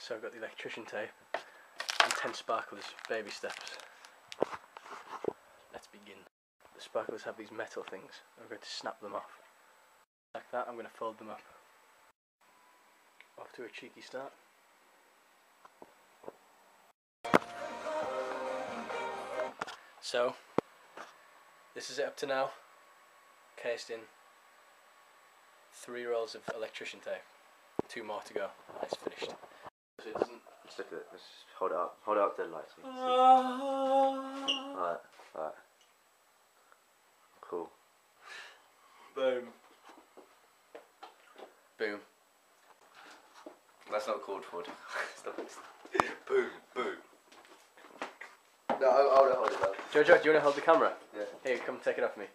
So I've got the electrician tape and 10 sparklers, baby steps. Let's begin. The sparklers have these metal things. I'm going to snap them off. Like that, I'm going to fold them up. Off to a cheeky start. So, this is it up to now. Cased in 3 rolls of electrician tape. 2 more to go. It's finished. So it doesn't. Just look at it. Let's just hold it up. Hold it up to the light. So you can see. Alright, alright. Cool. Boom. Boom. That's not called for. Boom, boom. No, I'll hold it up. Jojo, do you want to hold the camera? Yeah. Here, come take it off me.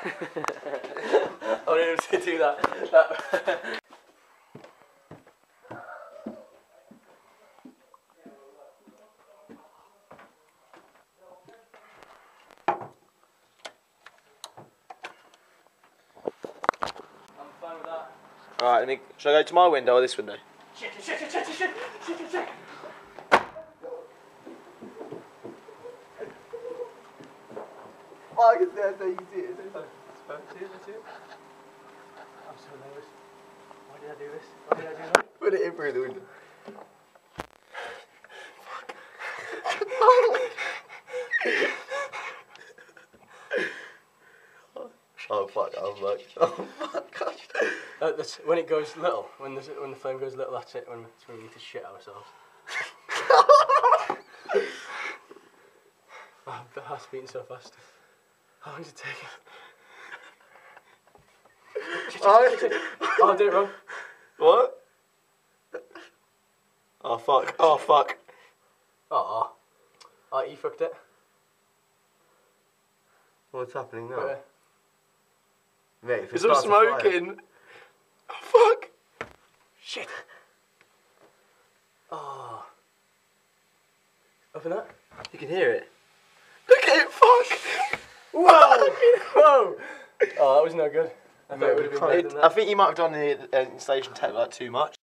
I wanted him to do that. I'm fine with that. Alright, shall I go to my window or this window? Shit. Oh, I can see it, you can see it. Let's see it. I'm so nervous. Why did I do this? Why did I do that? Put it in through the window. Oh fuck, oh fuck. That's when it goes little, when the flame goes little, that's it, when we need to shit ourselves. Oh, the heart's beating so fast. How long does it take? Oh, I did it wrong. What? Oh fuck, oh fuck. Oh, you fucked it. What's happening now? Right. Mate, if it Is there starts a fire- smoking? Oh fuck. Shit. Oh. Open that. You can hear it. Look at it, fuck. Whoa! Whoa! Oh, that was no good. I thought it would have been better than that. I think you might have done the installation tape like too much.